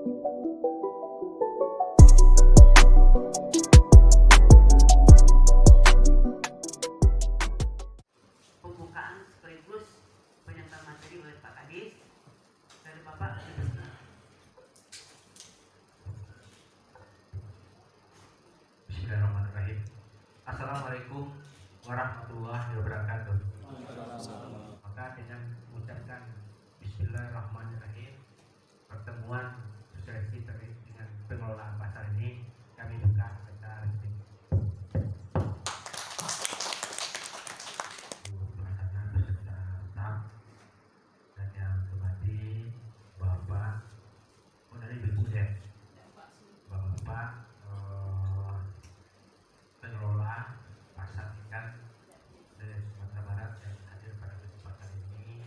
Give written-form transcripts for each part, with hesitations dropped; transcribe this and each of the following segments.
Pembukaan sekaligus penyampaian materi oleh Pak Kadis dari Bapak. Bismillahirrahmanirrahim. Assalamualaikum warahmatullahi wabarakatuh. Maka dengan mengucapkan Bismillahirrahmanirrahim, pertemuan sosialisasi terkait dengan pengelolaan pasar ini kami buka secara resmi. Pelaksana beserta staf dan yang hormati Bapak, dari Ibu ya, Bapak pengelola pasar ikan dari Sumatera Barat yang hadir pada kesempatan ini.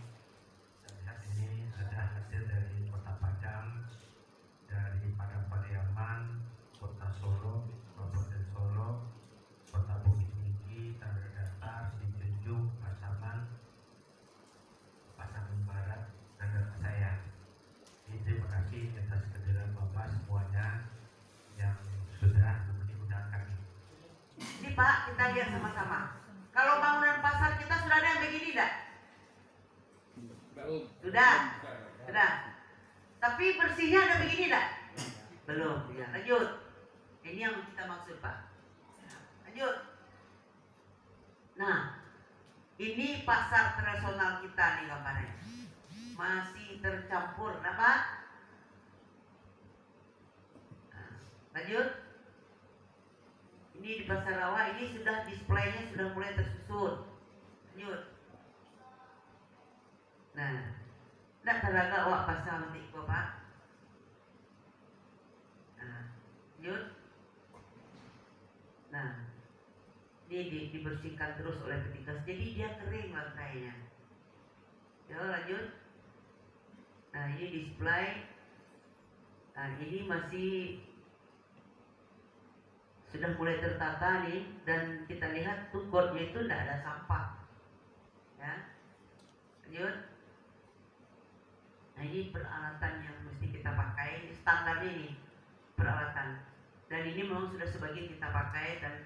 Saya lihat ini ada hasil dari Kota Padang, dari Padang Pariaman, Kota Solo, Kabupaten Solo, Kota Bukit Tinggi, Tanah Datar, Sijunjung, Pasaman, Pasaman Barat, dan saya. Ini terima kasih atas kehadiran Bapak semuanya yang sudah memenuhi undangan kami. Ini Pak, kita lihat sama-sama. Kalau bangunan pasar kita sudah ada yang begini tidak? Sudah. Tapi bersihnya ada begini tidak? Belum. Ya, lanjut. Ini yang kita maksud Pak. Lanjut. Nah, ini pasar tradisional kita nih gambarnya. Masih tercampur, apa? Nah, lanjut. Ini di pasar rawa ini sudah displaynya sudah mulai tersusun. Lanjut. Nah, tidak terlaga awak pasar nanti kau Pak. Nah, lanjut. Nah, ini dibersihkan terus oleh petugas. Jadi dia kering lantainya. Ya, lanjut. Nah, ini display. Nah, ini masih sudah mulai tertata nih, dan kita lihat tuh gordnya itu tidak ada sampah. Ya, lanjut. Nah, ini peralatan yang mesti kita pakai, standarnya ini peralatan. Dan ini memang sudah sebagian kita pakai dan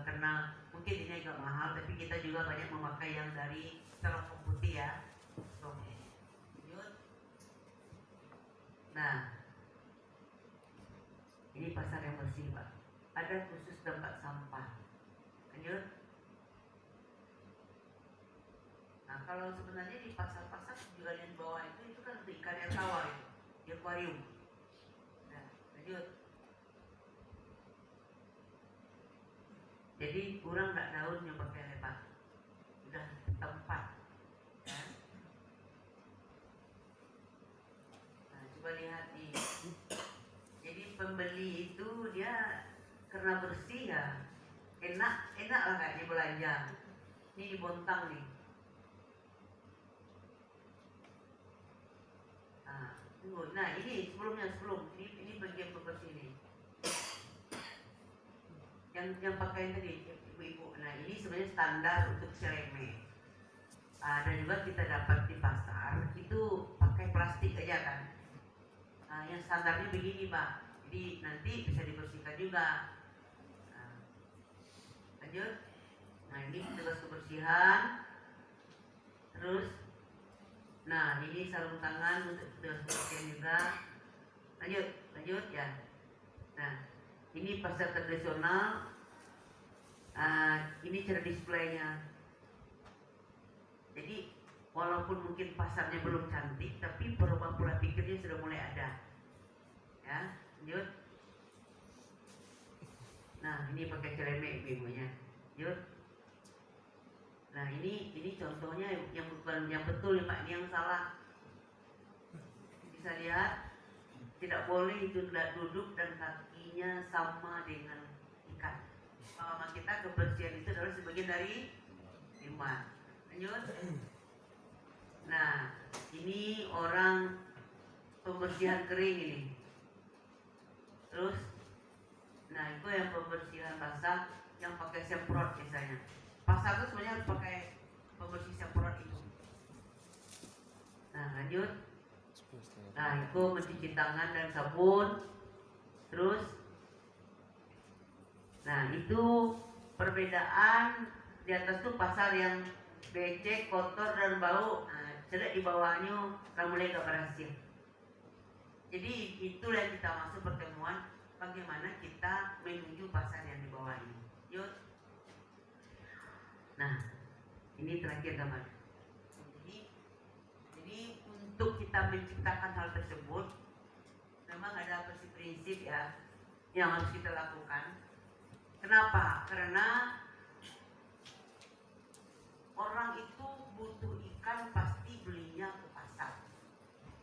karena mungkin ini agak mahal, tapi kita juga banyak memakai yang dari celofan putih ya. Lanjut. Nah, ini pasar yang bersih Pak. Ada khusus tempat sampah. Lanjut. Nah, kalau sebenarnya di pasar-pasar juga yang bawah itu kan untuk ikan air tawar itu, di akuarium. Nah, lanjut. Jadi kurang nggak daunnya pakai Pak. Udah tempat. Ya. Nah, coba lihat nih. Jadi pembeli itu dia karena bersih ya enak lah kayaknya belanja. Ini di Bontang nih. Nah, tunggu. Nah, ini sebelum ini bagian pembersih nih. Yang pakai tadi ibu-ibu. Nah, ini sebenarnya standar untuk cereme. Dan juga kita dapat di pasar itu pakai plastik aja kan. Nah, yang standarnya begini Pak. Jadi nanti bisa dibersihkan juga. Nah, lanjut. Nah, ini tugas kebersihan. Terus, nah ini sarung tangan untuk tugas kebersihan juga. Lanjut ya. Nah, ini pasar tradisional. Ini cara displaynya. Jadi walaupun mungkin pasarnya belum cantik, tapi perubahan pola pikirnya sudah mulai ada. Ya, lanjut. Nah, ini pakai cereme ibu-ibunya. Lanjut. Nah, ini contohnya yang bukan yang betul ya Pak, ini yang salah. Bisa lihat, tidak boleh itu duduk dan kakinya sama dengan ikan. Pemahaman kita kebersihan itu adalah sebagian dari iman. Lanjut. Nah, ini orang pembersihan kering ini. Terus, nah itu yang pembersihan basah yang pakai semprot biasanya. Pasar itu sebenarnya harus pakai pembersih semprot itu. Nah, lanjut. Nah, itu mencuci tangan dan sabun. Terus, nah itu perbedaan di atas tuh pasar yang becek, kotor dan bau. Nah, sedek di bawahnya mulai gak berhasil. Jadi itulah yang kita maksud pertemuan bagaimana kita menuju pasar yang di bawah ini. Yuk. Nah, ini terakhir gambar. Jadi untuk kita menciptakan hal tersebut, memang ada prinsip ya yang harus kita lakukan. Kenapa? Karena orang itu butuh ikan pasti belinya ke pasar.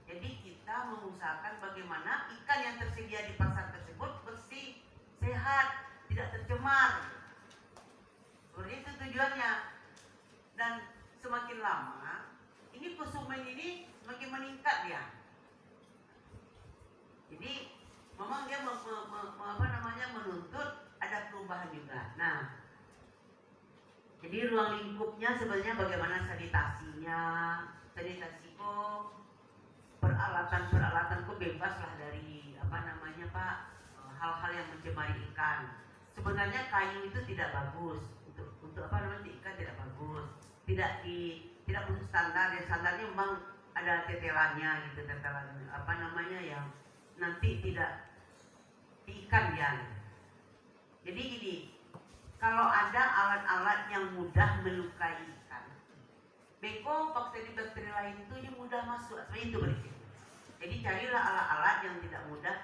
Jadi kita mengusahakan bagaimana ikan yang tersedia di pasar tersebut bersih, sehat, tidak tercemar. Seperti itu tujuannya. Dan semakin lama, ini konsumen ini semakin meningkat ya. Jadi memang dia menuntut ada perubahan juga. Nah, jadi ruang lingkupnya sebenarnya bagaimana sanitasi kok peralatan kok bebas lah dari hal-hal yang mencemari ikan. Sebenarnya kayu itu tidak bagus untuk ikan tidak bagus, tidak untuk standar. Yang standarnya memang ada tetelannya gitu, yang nanti tidak ikan ya. Jadi gini, kalau ada alat-alat yang mudah melukai ikan, beko bakteri-bakteri lain itu yang mudah masuk, sebenarnya itu berisiko. Jadi carilah alat-alat yang tidak mudah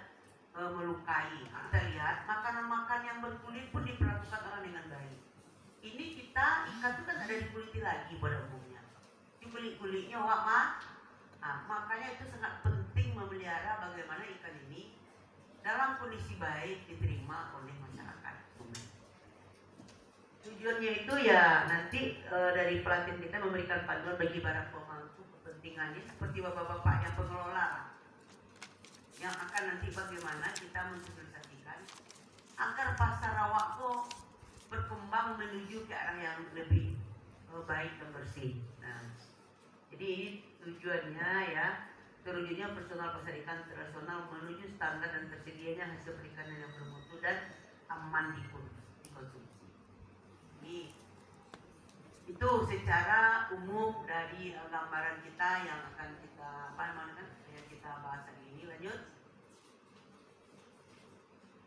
melukai. Kita lihat makanan-makanan yang berkulit pun diperlakukan orang dengan baik. Ini ikan itu kan ada dikuliti lagi pada umumnya. Di kulit-kulitnya makanya itu sangat penting memelihara bagaimana ikan ini dalam kondisi baik diterima oleh masyarakat. Tujuannya itu ya nanti dari pelatih kita memberikan panduan bagi para pemangku kepentingannya seperti bapak-bapak yang pengelola yang akan nanti bagaimana kita mensosialisasikan agar pasar Rawakko berkembang menuju ke arah yang lebih baik dan bersih. Nah, jadi ini tujuannya ya, terwujudnya personal pasar ikan internasional menuju standar dan tersedianya hasil perikanan yang bermutu dan aman dikonsumsi. Jadi itu secara umum dari gambaran kita yang akan kita yang kita bahas hari ini. Lanjut.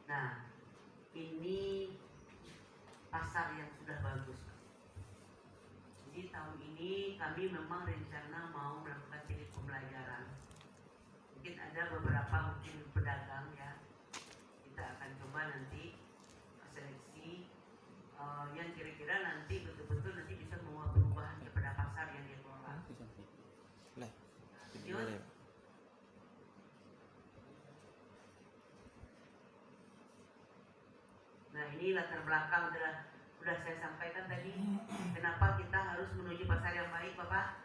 Nah, ini pasar yang sudah bagus. Jadi tahun ini kami memang rencana mau melakukan titik pembelajaran. Mungkin ada beberapa pedagang ya. Kita akan coba nanti seleksi yang kira-kira nanti betul-betul nanti bisa membawa perubahan kepada pasar yang dia kelola. Lanjut. Nah, ini latar belakang sudah saya sampaikan tadi. Kenapa kita harus menuju pasar yang baik, Bapak?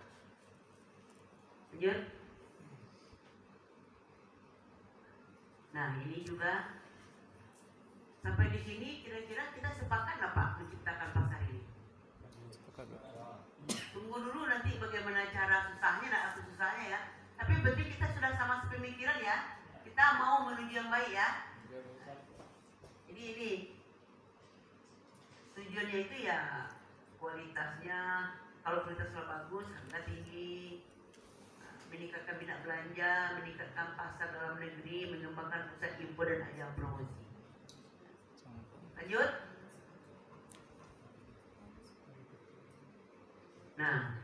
Lanjut. Nah, ini juga sampai di sini kira-kira kita sepakat nggak Pak menciptakan pasar ini? Tunggu dulu nanti bagaimana cara susahnya ya. Tapi berarti kita sudah sama sepemikiran ya. Kita mau menuju yang baik ya. Jadi ini tujuannya itu ya kualitasnya, kalau kualitasnya bagus, harga tinggi, meningkatkan minat belanja, meningkatkan pasar dalam negeri, mengembangkan pusat info dan ajang promosi. Lanjut. Nah,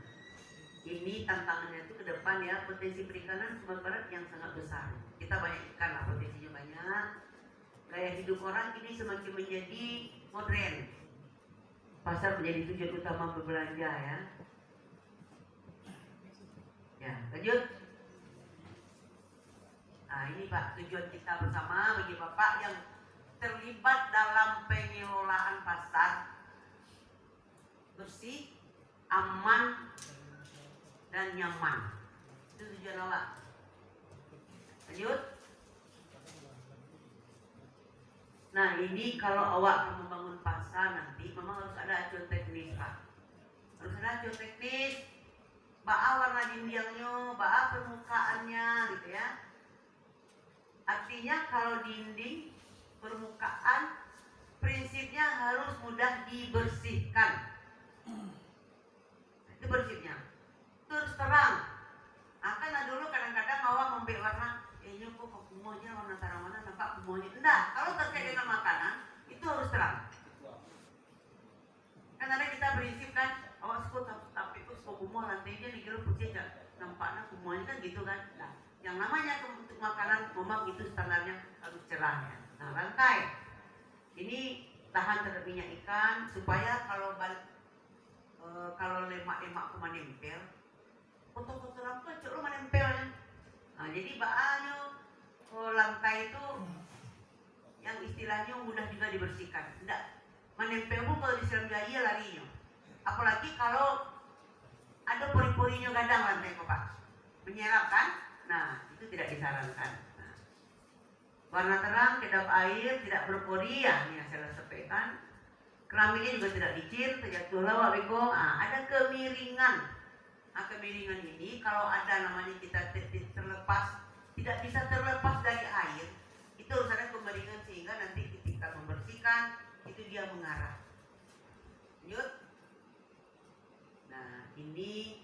ini tantangannya itu ke depan ya, potensi perikanan Sumatera Barat yang sangat besar. Kita banyak ikan lah, potensinya banyak. Gaya hidup orang ini semakin menjadi modern. Pasar menjadi tujuan utama berbelanja ya. Ya, lanjut. Nah, ini Pak, tujuan kita bersama bagi Bapak yang terlibat dalam pengelolaan pasar bersih, aman, dan nyaman. Itu tujuan awak. Lanjut. Nah, ini kalau awak membangun pasar nanti memang harus ada acuan teknis Pak. Harus ada acuan teknis baa warna dindingnya, baa permukaannya gitu ya. Artinya kalau dinding permukaan prinsipnya harus mudah dibersihkan. Itu prinsipnya. Terus terang. Akan dulu kadang-kadang awak membeli warna, ini kok kumuh aja warna terang mana nampak kumuhnya. Enggak, kalau terkait dengan makanan itu harus terang. Kan ada kita prinsip kan, awak suka tapi itu suka kumuh lantainya dikira putih kan, nampaknya kumuhnya kan gitu kan. Nah, yang namanya untuk makanan memang itu standarnya harus cerah ya. Nah, lantai ini tahan terhadap minyak ikan supaya kalau lemak-lemak kuma nempel, foto-foto lampu cuk lu menempelnya. Nah, jadi bahannya lantai itu yang istilahnya mudah juga dibersihkan. Tidak menempel pun kalau disiram gaya larinya. Apalagi kalau ada pori-porinya gadang lantai kok Pak, menyerap kan? Nah, itu tidak disarankan. Nah, warna terang, kedap air, tidak berpori ya, ini yang saya sampaikan. Keramiknya juga tidak licin, terjatuh lawa beko. Ada kemiringan. Nah, kemiringan ini kalau ada namanya kita terlepas, tidak bisa terlepas dari air, itu harus ada kemiringan sehingga nanti ketika membersihkan itu dia mengarah. Lanjut. Nah, ini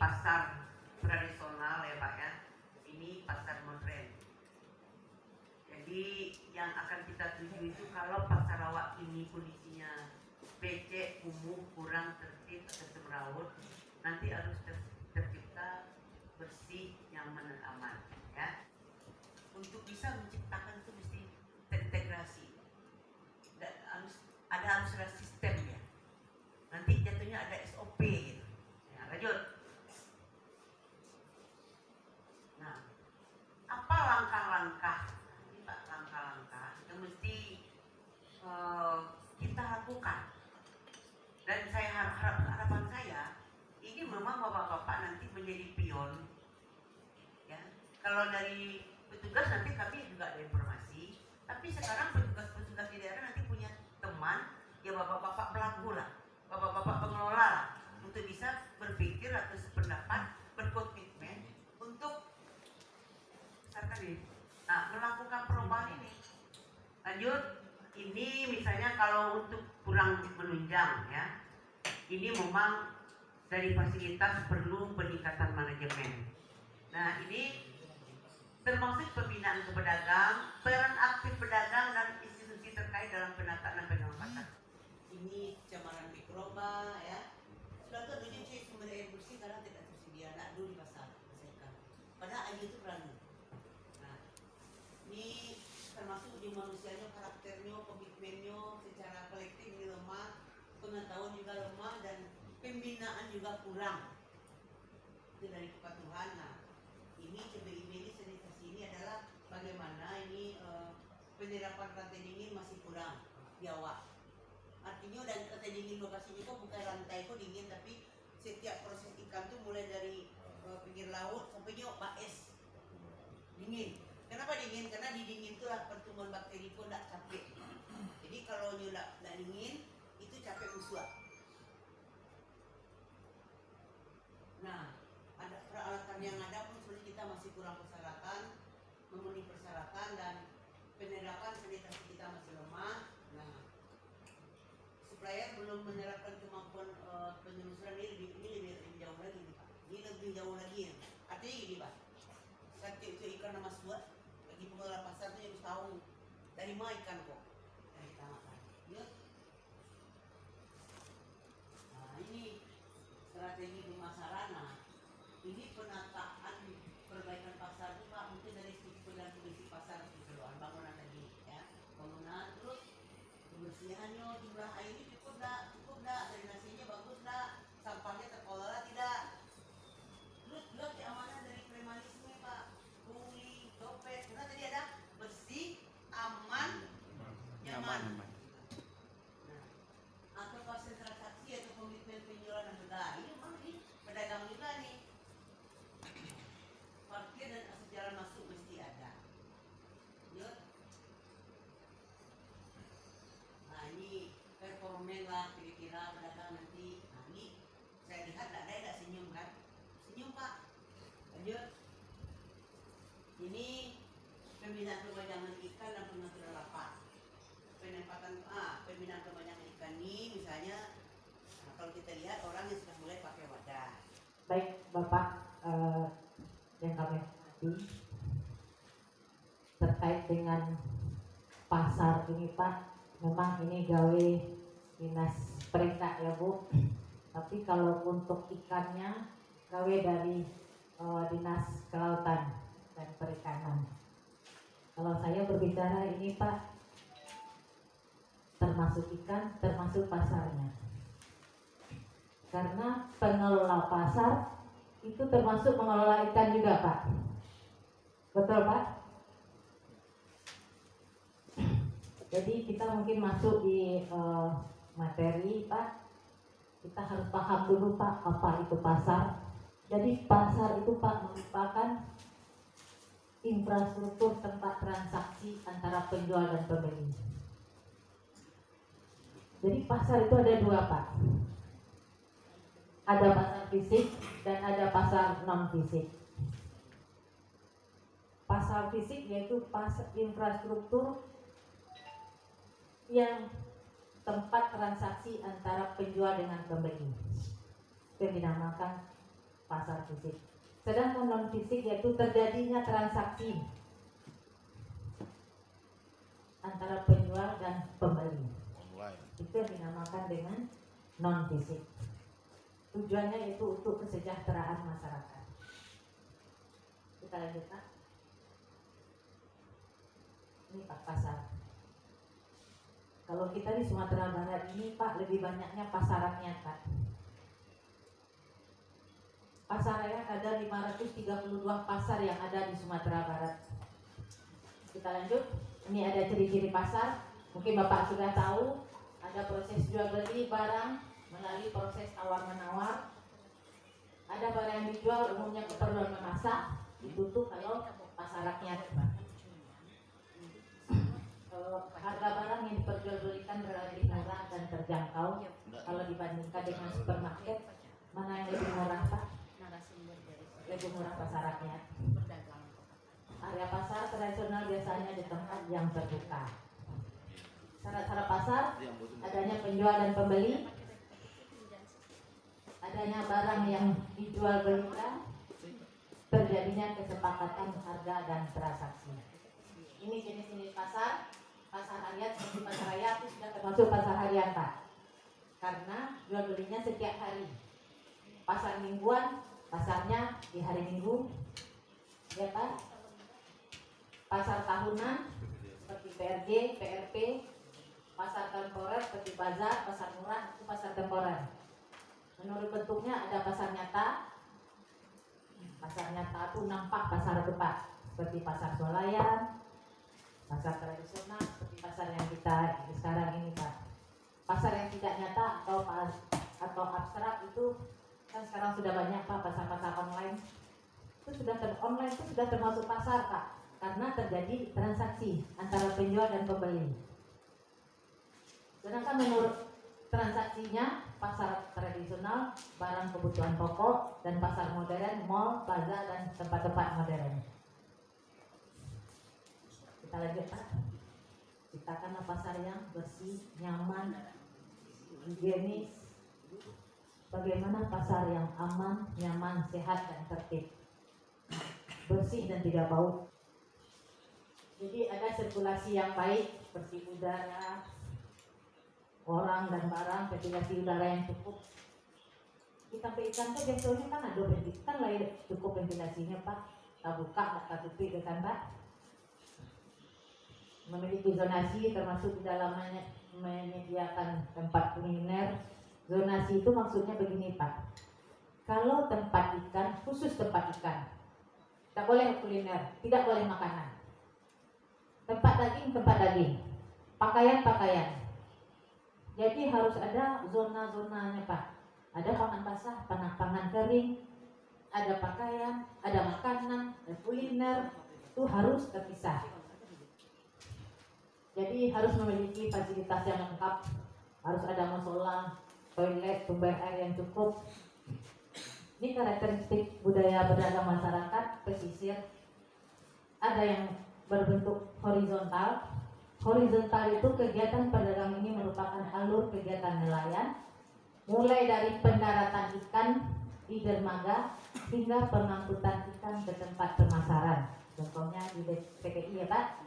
pasar tradisional ya Pak ya. Ini pasar modern. Jadi yang akan kita tuju itu kalau pasar awak ini kondisinya becek, kumuh, kurang tertib atau semrawut, nanti harus tercipta bersih, nyaman dan aman ya. Untuk bisa menciptakan itu mesti terintegrasi. Dan harus ada sistem ya. Nanti jatuhnya ada SOP gitu. Ya, lanjut. Nah, apa langkah-langkah? Ini Pak, langkah-langkah yang mesti kita lakukan. Dan harapan saya ini memang bapak-bapak nanti menjadi pion. Ya, kalau dari petugas nanti kami juga ada informasi. Tapi sekarang petugas-petugas di daerah nanti punya teman, ya bapak-bapak pelaku lah, bapak-bapak pengelola lah, untuk bisa berpikir atau sependapat, berkomitmen untuk melakukan perubahan ini. Lanjut, ini misalnya kalau untuk kurang menunjang ya, ini memang dari fasilitas perlu peningkatan manajemen. Nah, ini termasuk pembinaan ke pedagang, peran aktif pedagang dan institusi terkait dalam penataan dan pengawasan. Ini cemaran mikroba ya. Sudah terjadi cuy sumber air bersih karena tidak tersedia, nak dulu di pasar. Padahal air itu perlu. Nah, ini termasuk di manusianya, karakternya, komitmennya secara kolektif ini lemah, pengetahuan juga lemah dan pembinaan juga kurang. Itu dari kepatuhan. Nah, ini CBIB ini sanitasi ini adalah bagaimana ini penyerapan rantai dingin masih kurang di awak. Artinya dan rantai dingin lokasinya kok bukan rantai kok dingin, tapi setiap proses ikan tuh mulai dari pinggir laut sampai bak es dingin. Kenapa dingin? Karena di dingin itulah pertumbuhan bakteri pun tidak capek. Jadi kalau tidak dingin itu capek musuh. Nah, ada peralatan yang ada pun sebenarnya kita masih kurang persyaratan, memenuhi persyaratan dan penerapan sanitasi kita masih lemah. Nah, supplier belum menerapkan kemampuan penelusuran ini lebih jauh lagi nih Pak. Ini lebih jauh lagi ya. Artinya gini Pak, satu itu ikan nama suat, bagi pengelola pasar itu harus tahu dari mana ikan kok yang kita makan. Ya. Nah, ini strategi pemasaran. Nah, ini penataan perbaikan pasar itu Pak, mungkin dari struktur dan kondisi pasar keseluruhan bangunan tadi ya, bangunan, terus kebersihannya, jumlah airnya cukup enggak, drainasinya bagus enggak, sampahnya terkelola tidak, terus juga keamanan dari premanisme Pak, pungli, dompet, karena tadi ada bersih, aman, nyaman. Nah, atau pasien transaksi atau komitmen penjualan dan harga ini memang ini pedagang itu pembinaan perpanjangan ikan dan pengaturan lapak. Pembinaan perpanjangan ikan ini misalnya kalau kita lihat orang yang sudah mulai pakai wadah. Baik Bapak, yang kami hormati terkait dengan pasar ini Pak, memang ini gawe dinas perintah ya Bu. Tapi kalau untuk ikannya gawe dari dinas kelautan dan perikanan. Kalau saya berbicara ini Pak, termasuk ikan, termasuk pasarnya. Karena pengelola pasar itu termasuk mengelola ikan juga Pak. Betul Pak? Jadi kita mungkin masuk di materi Pak. Kita harus paham dulu Pak apa itu pasar. Jadi pasar itu Pak merupakan infrastruktur tempat transaksi antara penjual dan pembeli. Jadi pasar itu ada dua Pak. Ada pasar fisik dan ada pasar non fisik. Pasar fisik yaitu pasar infrastruktur yang tempat transaksi antara penjual dengan pembeli. Itu yang dinamakan pasar fisik. Sedangkan non fisik yaitu terjadinya transaksi antara penjual dan pembeli. Itu yang dinamakan dengan non fisik. Tujuannya yaitu untuk kesejahteraan masyarakat. Kita lanjutkan. Ini Pak pasar. Kalau kita di Sumatera Barat ini Pak lebih banyaknya pasar rakyat Pak. Pasar rakyat ada 532 pasar yang ada di Sumatera Barat. Kita lanjut. Ini ada ciri-ciri pasar. Mungkin Bapak sudah tahu ada proses jual beli barang melalui proses tawar-menawar. Ada barang yang dijual umumnya keperluan memasak, ditutup kalau pasar rakyat. Harga barang yang diperjualbelikan relatif murah dan terjangkau. Kalau dibandingkan dengan supermarket, mana yang lebih murah Pak? Lebih murah pasar rakyat. Area pasar tradisional biasanya di tempat yang terbuka. Syarat-syarat pasar, adanya penjual dan pembeli, adanya barang yang dijual belikan, terjadinya kesepakatan harga dan transaksi. Ini jenis-jenis pasar. Pasar harian seperti pasar raya itu sudah termasuk pasar harian Pak, karena jual belinya setiap hari. Pasar mingguan, pasarnya di hari Minggu, ya Pak. Pasar tahunan seperti PRJ, PRP, pasar temporer seperti bazar, pasar murah itu pasar temporer. Menurut bentuknya ada pasar nyata. Pasar nyata itu nampak pasar depan seperti pasar swalayan, pasar tradisional seperti pasar yang kita sekarang ini Pak. Pasar yang tidak nyata atau abstrak itu kan sekarang sudah banyak Pak, pasar-pasar online. Itu online itu sudah termasuk pasar Pak, karena terjadi transaksi antara penjual dan pembeli. Sedangkan menurut transaksinya pasar tradisional, barang kebutuhan pokok, dan pasar modern, mall, bazar dan tempat-tempat modern. Kita lanjut Pak. Ciptakanlah pasar yang bersih, nyaman, higienis. Bagaimana pasar yang aman, nyaman, sehat dan tertib, bersih dan tidak bau. Jadi ada sirkulasi yang baik, bersih udara, orang dan barang, ventilasi udara yang cukup. Kita ikan kan biasanya kan ada ventilasi, lah cukup ventilasinya Pak. Kita buka, kita tutup kan Pak. Memiliki zonasi termasuk di dalamnya menyediakan tempat kuliner. Zonasi itu maksudnya begini Pak. Kalau tempat ikan, khusus tempat ikan, tidak boleh kuliner, tidak boleh makanan. Tempat daging, pakaian. Jadi harus ada zona-zonanya Pak. Ada pangan basah, pangan kering, ada pakaian, ada makanan, ada kuliner, itu harus terpisah. Jadi harus memiliki fasilitas yang lengkap, harus ada musola, toilet, sumber air yang cukup. Ini karakteristik budaya berdagang masyarakat pesisir. Ada yang berbentuk horizontal. Horizontal itu kegiatan pedagang ini merupakan alur kegiatan nelayan, mulai dari pendaratan ikan di dermaga hingga pengangkutan ikan ke tempat pemasaran. Contohnya di PPI ya Pak,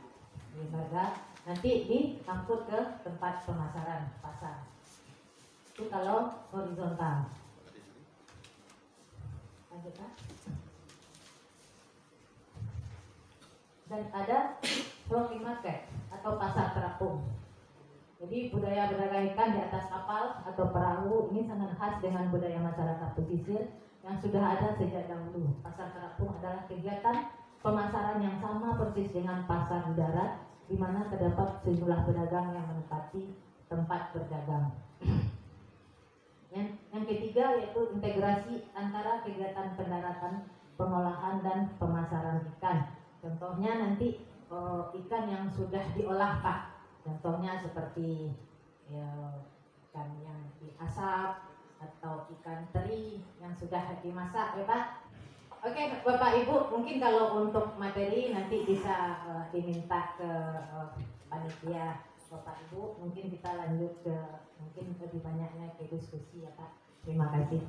di dermaga, nanti diangkut ke tempat pemasaran pasar. Itu kalau horizontal. Lanjut Pak. Dan ada floating market atau pasar terapung. Jadi budaya berdagang ikan di atas kapal atau perahu ini sangat khas dengan budaya masyarakat pesisir yang sudah ada sejak dahulu. Pasar terapung adalah kegiatan pemasaran yang sama persis dengan pasar di darat, di mana terdapat sejumlah pedagang yang menempati tempat berdagang. Yang ketiga yaitu integrasi antara kegiatan pendaratan, pengolahan dan pemasaran ikan. Contohnya nanti ikan yang sudah diolah Pak. Contohnya seperti ikan yang diasap atau ikan teri yang sudah dimasak ya Pak. Oke Bapak Ibu, mungkin kalau untuk materi nanti bisa diminta ke panitia Bapak Ibu. Mungkin kita lanjut ke mungkin lebih banyaknya ke diskusi ya Pak. Terima kasih.